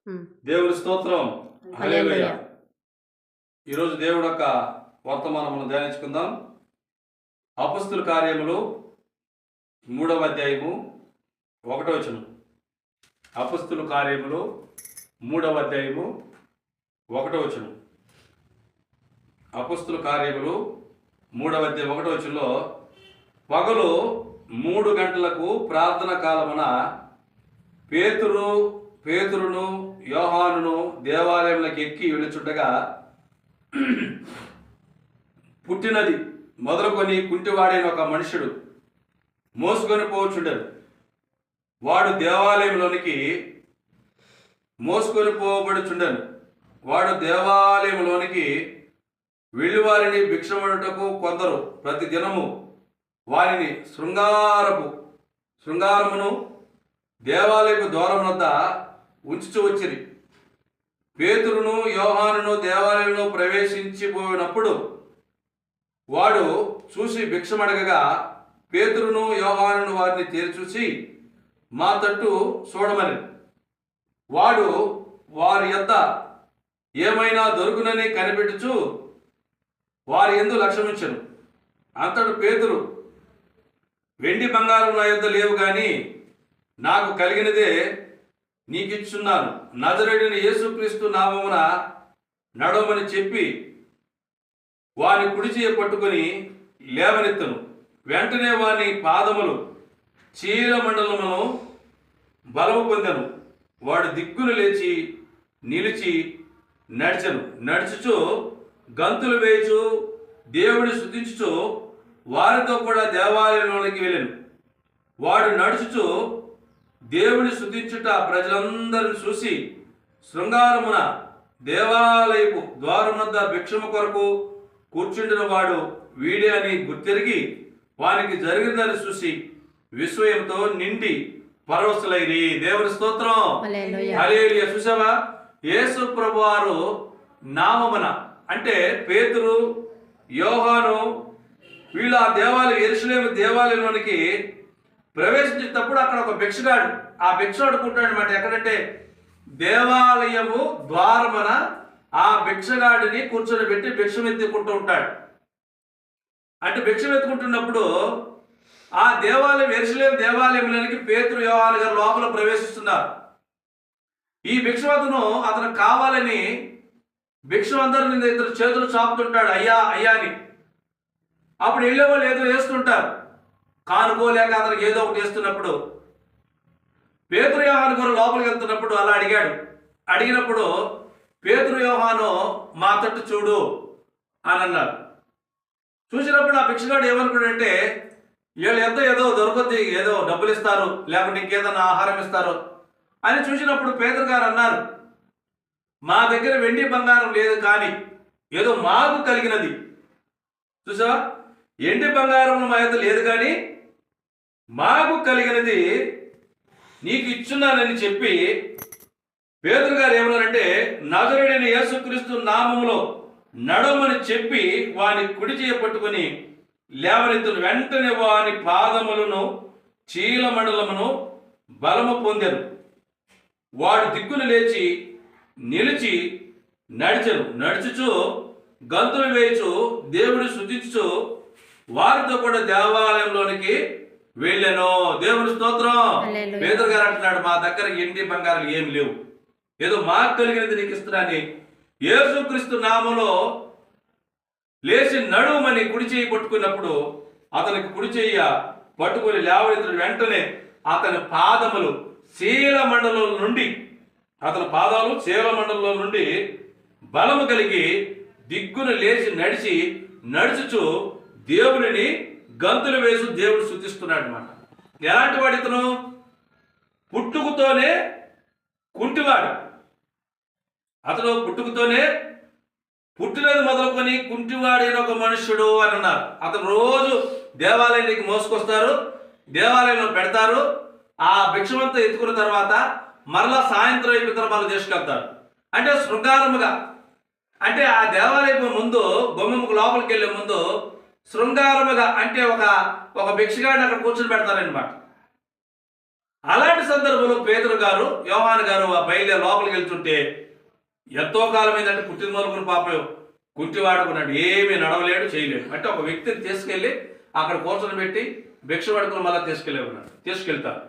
హ్మ్. దేవుని స్తోత్రం. హల్లెలూయా. హల్లెలూయా. ఈరోజు దేవుడు యొక్క వర్తమానమును ధ్యానించుకుందాం. అపొస్తలుల కార్యములు 3వ అధ్యాయము 1వ వచనం. అపొస్తలుల కార్యములు 3వ అధ్యాయము 1వ వచనం. అపొస్తలుల కార్యములు 3వ అధ్యాయం 1వ వచనంలో, పగలు 3 గంటలకు ప్రార్థన కాలమున పేతురును యోహానును దేవాలయంలోకి ఎక్కి వెళుచుండగా పుట్టినది మొదలుకొని కుంటివాడైన ఒక మనుషుడు మోసుకొని పోవచ్చుండెను. వాడు దేవాలయంలోనికి మోసుకొని పోబడుచుండెను. వాడు దేవాలయంలోనికి వెళ్ళివారిని భిక్షమడుటకు కొందరు ప్రతి దినము వారిని శృంగారమును దేవాలయపు ద్వారం వద్ద ఉంచుచూ వచ్చిరి. పేతురును యోహానును దేవాలయంలో ప్రవేశించిపోయినప్పుడు వాడు చూసి భిక్షమడగగా, పేతురును యోహానును వారిని తేరిచూసి మా తట్టు చూడమని. వాడు వారి యొద్ద ఏమైనా దొరుకునని కనిపెట్టుచు వారి యందు లక్ష్యముంచెను. అంతడు పేతురు, వెండి బంగారం నా యొద్ద లేవు గాని నాకు కలిగినదే నీకిచ్చున్నాను. నజరేయుడైన యేసుక్రీస్తు నామమున నడవమని చెప్పి వాని కుడి చేయ పట్టుకొని లేవనెత్తను. వెంటనే వాని పాదములు చీలమండలమును బలము పొందెను. వాడు దిక్కును లేచి నిలిచి నడుచుచు గంతులు వేయచు దేవుని స్తుతించుచు వారితో కూడా దేవాలయంలోనికి వెళ్ళాను. వాడు నడుచుచు దేవుని స్తుతించుట ప్రజలందరిని చూసి శృంగారమున దేవాలయపు ద్వారం వద్ద భిక్షము కొరకు కూర్చుండిన వాడు వీడే అని గుర్తెరిగి వానికి జరిగిందని చూసి విస్మయంతో నిండి పరవశులైరి. దేవుని స్తోత్రం. హల్లెలూయా. చూసావా, యేసు ప్రభువారు నామమున అంటే పేతురు యోహాను వీళ్ళు ఆ యెరూషలేము దేవాలయంలోనికి ప్రవేశించేటప్పుడు అక్కడ ఒక భిక్షగాడు ఆ భిక్ష అడుకుంటాడు అనమాట. ఎక్కడంటే దేవాలయము ద్వారమున ఆ భిక్షగాడిని కూర్చొని పెట్టి భిక్షం ఎత్తుకుంటూ ఉంటాడు. అంటే భిక్షం ఎత్తుకుంటున్నప్పుడు ఆ యెరూషలేము దేవాలయంలోనికి పేతురు యోహాను గారు లోపల ప్రవేశిస్తున్నారు. ఈ భిక్షవతును అతను కావాలని భిక్షం అందరిని ఇద్దరు చేతులు చాపుతుంటాడు, అయ్యా అయ్యా అని. అప్పుడు వెళ్ళే వాళ్ళు ఏదో వేస్తుంటారు, కానుకోలేక అతనికి ఏదో ఒకటి వేస్తున్నప్పుడు పేతురు యోహాను గారు లోపలికి వెళ్తున్నప్పుడు అలా అడిగినప్పుడు పేతురు యోహాను మా తట్టు చూడు అని అన్నారు. చూసినప్పుడు ఆ భిక్షగాడు ఏమనుకున్నాడంటే వీళ్ళు ఏదో దొరకొద్ది, ఏదో డబ్బులు ఇస్తారు లేకుంటే ఇంకేదన్నా ఆహారం ఇస్తారు అని చూసినప్పుడు పేతురు గారు అన్నారు, మా దగ్గర వెండి బంగారం లేదు కానీ ఏదో మాకు కలిగినది. చూసావా, ఎండి బంగారం మా యొక్క లేదు కానీ మాకు కలిగినది నీకు ఇచ్చున్నానని చెప్పి పేతురు గారు ఏమన్నారంటే, నజరేయుడైన యేసుక్రీస్తు నామములో నడవమని చెప్పి వాని కుడి చేయ పట్టుకొని లేవనెత్తును. వెంటనే వాని పాదములను చీలమండలమును బలము పొందెను. వాడు దిక్కును లేచి నిలిచి నడుచుచు గంతులు వేయచు దేవుని స్తుతించుచు వారితో కూడా దేవాలయంలోనికి వెళ్ళాను. దేవుని స్తోత్రం. పేతురు గారు అంటున్నాడు, మా దగ్గర ఎండి బంగారం ఏమి లేవు, ఏదో మాకు కలిగినది నీకు ఇస్తున్నాని. యేసుక్రీస్తు నామములో లేచి నడుమని కుడి చేయి పట్టుకున్నప్పుడు అతనికి కుడి చెయ్య పట్టుకుని లేవనెత్తుడు. వెంటనే అతని పాదములు చీలమండలం నుండి బలము కలిగి దిగ్గును లేచి నడుచుచు దేవునిని గంతులు వేసి దేవుడు స్తుతిస్తున్నాడు అనమాట. ఎలాంటి వాడు ఇతను? పుట్టుకతోనే కుంటివాడు. అతను పుట్టుకతోనే పుట్టినది మొదలుకొని కుంటివాడైన ఒక మనుష్యుడు అని అన్నారు. అతను రోజు దేవాలయానికి మోసుకొస్తారు, దేవాలయంలో పెడతారు. ఆ భిక్షమంతా ఎత్తుకున్న తర్వాత మరలా సాయంత్రం అయిపోయిన వాళ్ళు తీసుకెళ్తారు. అంటే శృంగారముగా, అంటే ఆ దేవాలయం ముందు గుమ్మముకు లోపలికి వెళ్ళే ముందు శృంగారముగా అంటే ఒక భిక్షగాడిని అక్కడ కూర్చొని పెడతారనమాట. అలాంటి సందర్భంలో పేతురు గారు యోహాను గారు ఆ బయలుదేరి లోపలికి వెళ్తుంటే ఎంతో కాలం ఏంటంటే పుట్టిన మొదలుకుని పాపం కుంటివాడుకున్నాడు, ఏమీ నడవలేడు చేయలేడు. అంటే ఒక వ్యక్తిని తీసుకెళ్ళి అక్కడ కూర్చొని పెట్టి భిక్ష పడుకుని మళ్ళీ తీసుకెళ్తారు.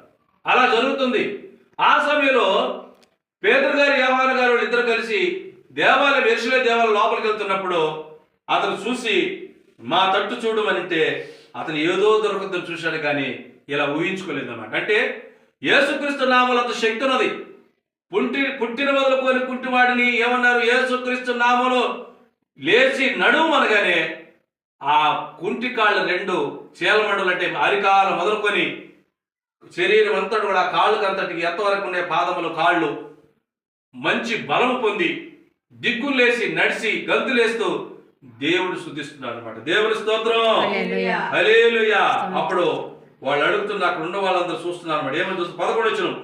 అలా జరుగుతుంది. ఆ సమయంలో పేతురు గారు యోహాను గారు ఇద్దరు కలిసి దేవాలయం యెరూషలేము దేవాలయం లోపలికి వెళ్తున్నప్పుడు అతను చూసి మా తట్టు చూడమనింటే అతను ఏదో దొరకదని చూశాడు, కానీ ఇలా ఊహించుకోలేదు అన్నమాట. అంటే యేసుక్రీస్తు నామములో అంత శక్తి ఉన్నది. పుట్టిన మొదలుకొని కుంటివాడిని ఏమన్నారు? యేసుక్రీస్తు నామములో లేచి నడుము అనగానే ఆ కుంటి కాళ్ళు రెండు చీలమండలు, అంటే అరికాలు మొదలుకొని శరీరం అంతా కూడా కాళ్ళకి అంతటికి ఎంతవరకు ఉండే పాదములు కాళ్ళు మంచి బలం పొంది దిగ్గులేసి నడిచి గంతులేస్తూ దేవుడు స్తుతిస్తున్నాడు అనమాట. దేవుని స్తోత్రం, హల్లెలూయా. అప్పుడు వాళ్ళు అడుగుతున్న అక్కడ ఉన్న వాళ్ళందరూ చూస్తున్నారు అనమాట. ఏమని చూస్తూ 11 వచనం,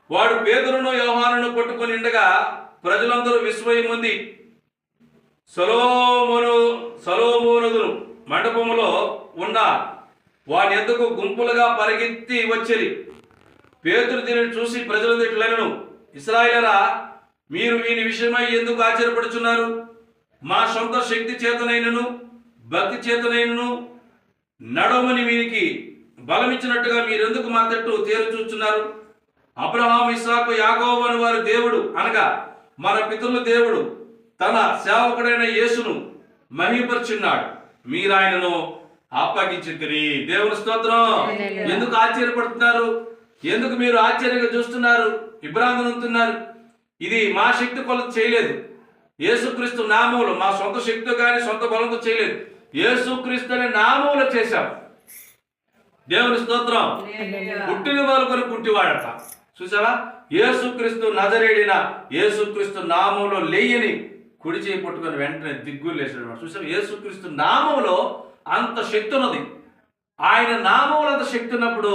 వాడు పేతురును యోహానును పట్టుకొని ఉండగా ప్రజలందరూ విస్మయం పొంది సొలొమోను మండపములో ఉన్న వాని ఎద్దకు గుంపులుగా పరిగెత్తి వచ్చిరి. పేతురు దీనిని చూసి ప్రజలందరూ ఇట్లనెను, ఇశ్రాయేలురా, మీరు వీని విషయమై ఎందుకు ఆశ్చర్యపడుచున్నారు? మా సొంత శక్తి చేతనైనను భక్తి చేతనైనను నడవమని వీనికి బలమిచ్చినట్టుగా మీరెందుకు మా తట్టు తేరు చూస్తున్నారు? అబ్రహాము, ఇస్సాకు, యాకోబు అని వారి దేవుడు అనగా మన పితరుల దేవుడు తన సేవకుడైన యేసును మహిమపరుచున్నాడు, మీరు ఆయనను అప్పగించితిరి. దేవుని స్తోత్రం. ఎందుకు ఆశ్చర్యపడుతున్నారు? ఎందుకు మీరు ఆశ్చర్యంగా చూస్తున్నారు, విభ్రాంతి పొందుతున్నారు? ఇది మా శక్తి కొలత చేయలేదు. యేసుక్రీస్తు నామములో, మా సొంత శక్తి కానీ సొంత బలంతో చేయలేదు. యేసుక్రీస్తు అనే నామములో చేశాం. దేవుని స్తోత్రం. పుట్టిన మొదలుకొని కుంటివాడట. చూసావా? యేసుక్రీస్తు నజరేడిన యేసుక్రీస్తు నామములో లేయని కుడి చేయి పట్టుకొని వెంటనే దిగ్గులు లేచాడు. చూసావా? యేసుక్రీస్తు నామములో అంత శక్తి ఉన్నది. ఆయన నామములో అంత శక్తి ఉన్నప్పుడు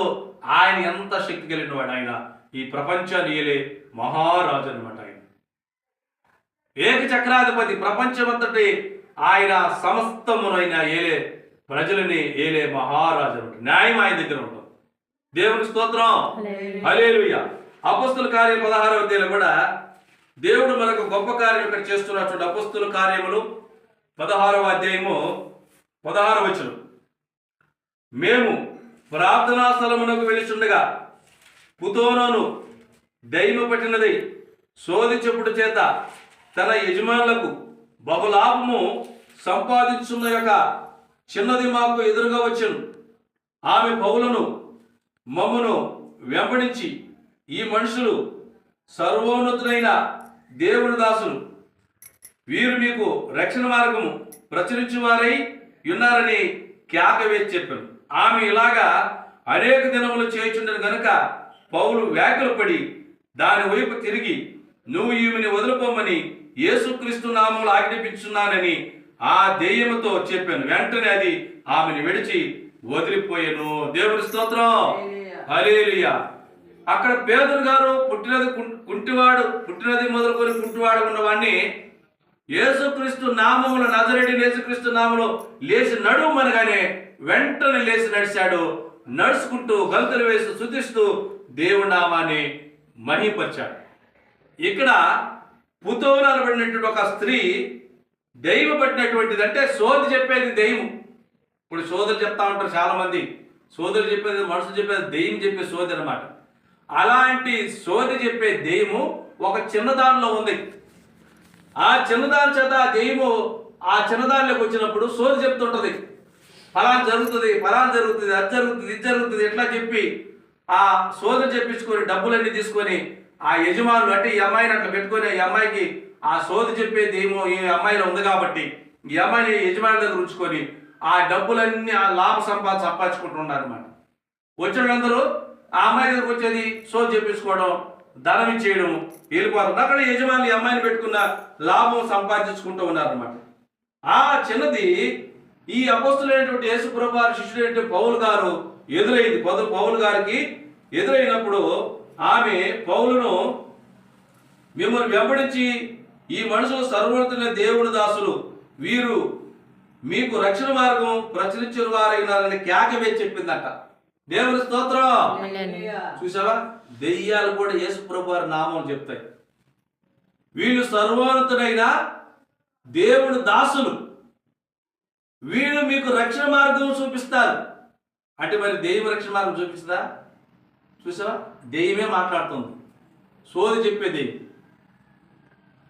ఆయన ఎంత శక్తి కలిగిన వాడు? ఆయన ఈ ప్రపంచాన్ని ఏలే మహారాజు అనమాట. ఆయన ఏక చక్రాధిపతి, ప్రపంచమంతటి ఆయన సమస్తమునైన ఏలే ప్రజలని ఏలే మహారాజు అనమాట. న్యాయం ఆయన దగ్గర ఉంటుంది. దేవుని స్తోత్రం, హల్లెలూయా. అపొస్తలుల కార్యం 16వ అధ్యాయంలో కూడా దేవుడు మనకు గొప్ప కార్యం ఇక్కడ చేస్తున్నాడు. చూడండి, అపొస్తలుల కార్యములు 16వ అధ్యాయము 16వ వచనం, మేము ప్రార్థనా స్థలమునకు వెళుచుండగా పుతోనోను దయ్యము పట్టినది సోది చెప్పుడు చేత తన యజమానులకు బహులాభము సంపాదించున్న యొక్క చిన్నది మాకు ఎదురుగా వచ్చెను. ఆమె పౌలను మమ్మును వెంబడించి, ఈ మనుషులు సర్వోన్నతుడైన దేవుని దాసులు, వీరు మీకు రక్షణ మార్గము ప్రచురించు వారై ఉన్నారని కేక వేసి చెప్పాను. ఆమె ఇలాగా అనేక దినములు చేయుచుండెను గనుక పౌలు వ్యాకుల పడి దాని వైపు తిరిగి, నువ్వు ఈమెని వదిలిపోమని యేసుక్రీస్తు నామములో ఆజ్ఞాపించున్నానని ఆ దెయ్యముతో చెప్పాను. వెంటనే అది ఆమెను విడిచి వదిలిపోయాను. దేవుని స్తోత్రం, హల్లెలూయా. అక్కడ పేతురు గారు పుట్టినది మొదలుకొని కుంటివాడు ఉన్నవాడిని యేసుక్రీస్తు నామములో, నజరేయుడైన యేసుక్రీస్తు నామములో లేచి నడుమనగానే వెంటనే లేచి నడిచాడు. నడుచుకుంటూ గంతులు వేస్తూ స్తుతిస్తూ దేవుడి నామాన్ని మహిమపరిచాడు. ఇక్కడ పుతోను అనబడినటువంటి ఒక స్త్రీ దెయ్యం పట్టినటువంటిది. అంటే సోది చెప్పేది దెయ్యం. ఇప్పుడు సోదరు చెప్తా ఉంటారు చాలా మంది. సోదరు చెప్పేది, మనుషులు చెప్పేది, దెయ్యం చెప్పే సోది అనమాట. అలాంటి సోది చెప్పే దెయ్యము ఒక చిన్నదానిలో ఉంది. ఆ చిన్నదాని చేత ఆ దెయ్యము ఆ చిన్నదానిలోకి వచ్చినప్పుడు సోది చెప్తుంటది. ఫలానా జరుగుతుంది, ఫలానా జరుగుతుంది, అది జరుగుతుంది, ఇది జరుగుతుంది, ఎట్లా చెప్పి ఆ సోదరు చెప్పించుకొని డబ్బులన్నీ తీసుకొని ఆ యజమానులు, అంటే ఈ అమ్మాయిని అట్లా పెట్టుకొని ఈ అమ్మాయికి ఆ సోది చెప్పేది ఏమో ఈ అమ్మాయిలో ఉంది కాబట్టి ఈ అమ్మాయిని యజమాని దగ్గర ఉంచుకొని ఆ డబ్బులన్నీ ఆ లాభ సంపాదించుకుంటూ ఉన్నారన్నమాట. వచ్చిన వాళ్ళందరూ ఆ అమ్మాయి దగ్గరకు వచ్చేది సోది చెప్పించుకోవడం, ధనం ఇచ్చేయడం, వెళ్ళిపోవడం. అక్కడ యజమానులు ఈ అమ్మాయిని పెట్టుకున్న లాభం సంపాదించుకుంటూ ఉన్నారన్నమాట. ఆ చిన్నది ఈ అపొస్తలుడైనటువంటి యేసు ప్రభువు వారి శిష్యుడైనటువంటి పౌలు గారు ఎదురైంది. పౌలు గారికి ఎదురైనప్పుడు ఆమె పౌలును, మిమ్మల్ని వెంబడించి ఈ మనుషులు సర్వోన్నతులైన దేవుని దాసులు, వీరు మీకు రక్షణ మార్గం ప్రచురించిన వారైనారని కేక వేసి చెప్పిందట. దేవుని స్తోత్రం. హల్లెలూయా. చూసావా, దెయ్యాలు కూడా యేసు ప్రభు వారి నామం చెప్తాయి. వీళ్ళు సర్వోన్నతుడైన దేవుడు దాసులు, వీళ్ళు మీకు రక్షణ మార్గం చూపిస్తారు. అంటే మరి దెయ్యం రక్షణ మార్గం చూపిస్తుందా? చూసావా, దెయ్యమే మాట్లాడుతుంది, సోది చెప్పేది.